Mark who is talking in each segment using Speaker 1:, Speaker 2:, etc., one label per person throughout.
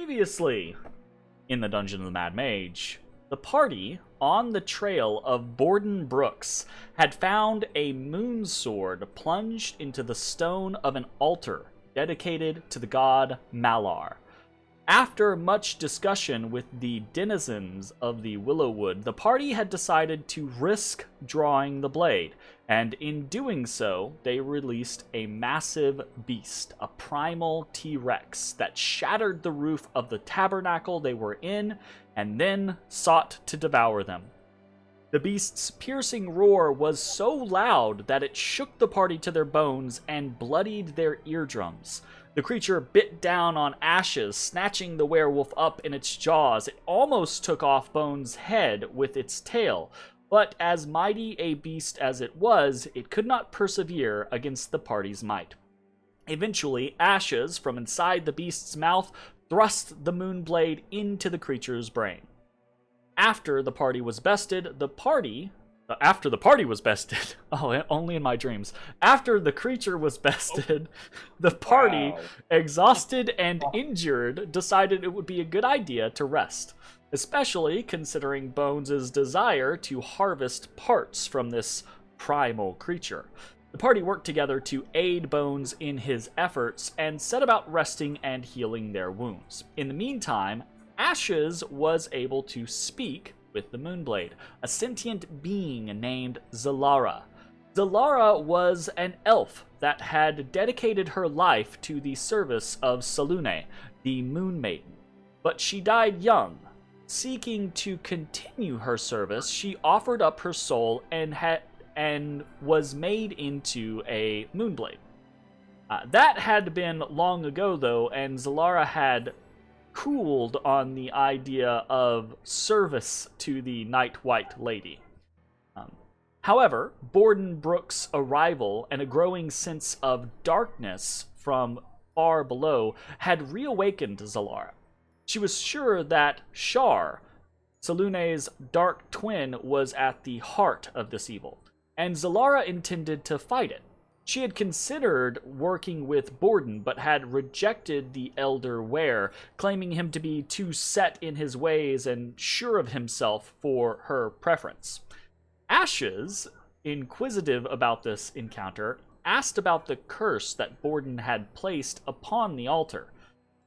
Speaker 1: Previously, in the Dungeon of the Mad Mage, the party, on the trail of Borden Brooks, had found a moon sword plunged into the stone of an altar dedicated to the god Malar. After much discussion with the denizens of the Willowwood, the party had decided to risk drawing the blade, and in doing so, they released a massive beast, a primal T-Rex, that shattered the roof of the tabernacle they were in, and then sought to devour them. The beast's piercing roar was so loud that it shook the party to their bones and bloodied their eardrums. The creature bit down on Ashes, snatching the werewolf up in its jaws. It almost took off Bones' head with its tail, but as mighty a beast as it was, it could not persevere against the party's might. Eventually, Ashes, from inside the beast's mouth, thrust the moonblade into the creature's brain. After the party was bested, oh, only in my dreams. After the creature was bested, the party, exhausted and injured, decided it would be a good idea to rest, especially considering Bones' desire to harvest parts from this primal creature. The party worked together to aid Bones in his efforts and set about resting and healing their wounds. In the meantime, Ashes was able to speak with the Moonblade, a sentient being named Zalara. Zalara was an elf that had dedicated her life to the service of Selûne, the Moon Maiden, but she died young. Seeking to continue her service, she offered up her soul and was made into a Moonblade. That had been long ago, though, and Zalara had cooled on the idea of service to the Night White Lady. However, Borden Brooks' arrival and a growing sense of darkness from far below had reawakened Zalara. She was sure that Shar, Selûne's dark twin, was at the heart of this evil, and Zalara intended to fight it. She had considered working with Borden, but had rejected the Elder Ware, claiming him to be too set in his ways and sure of himself for her preference. Ashes, inquisitive about this encounter, asked about the curse that Borden had placed upon the altar.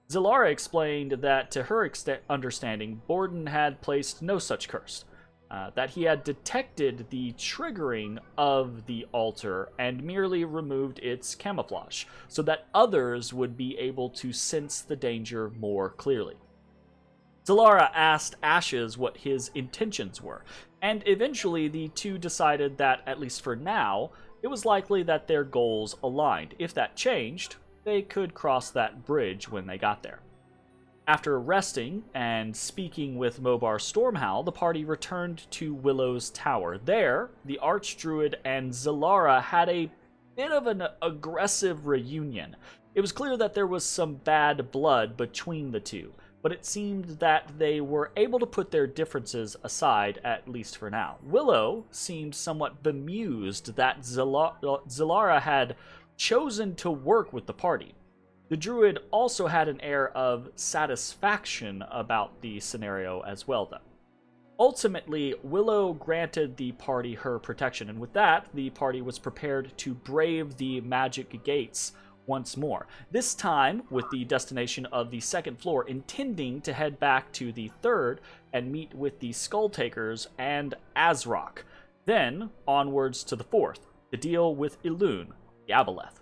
Speaker 1: Zalara explained that, to her understanding, Borden had placed no such curse. That he had detected the triggering of the altar and merely removed its camouflage, so that others would be able to sense the danger more clearly. Zalara asked Ashes what his intentions were, and eventually the two decided that, at least for now, it was likely that their goals aligned. If that changed, they could cross that bridge when they got there. After resting and speaking with Mobar Stormhowl, the party returned to Willow's Tower. There, the Archdruid and Zalara had a bit of an aggressive reunion. It was clear that there was some bad blood between the two, but it seemed that they were able to put their differences aside, at least for now. Willow seemed somewhat bemused that Zalara had chosen to work with the party. The druid also had an air of satisfaction about the scenario as well, though. Ultimately, Willow granted the party her protection, and with that, the party was prepared to brave the magic gates once more. This time, with the destination of the second floor, intending to head back to the third and meet with the Skulltakers and Azrock. Then, onwards to the fourth, to deal with Elune, the Aboleth.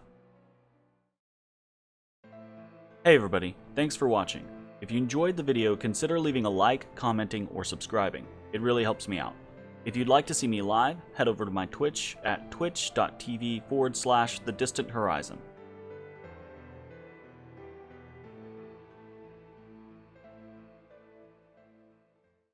Speaker 1: Hey everybody, thanks for watching. If you enjoyed the video, consider leaving a like, commenting, or subscribing. It really helps me out. If you'd like to see me live, head over to my Twitch at twitch.tv/thedistanthorizon.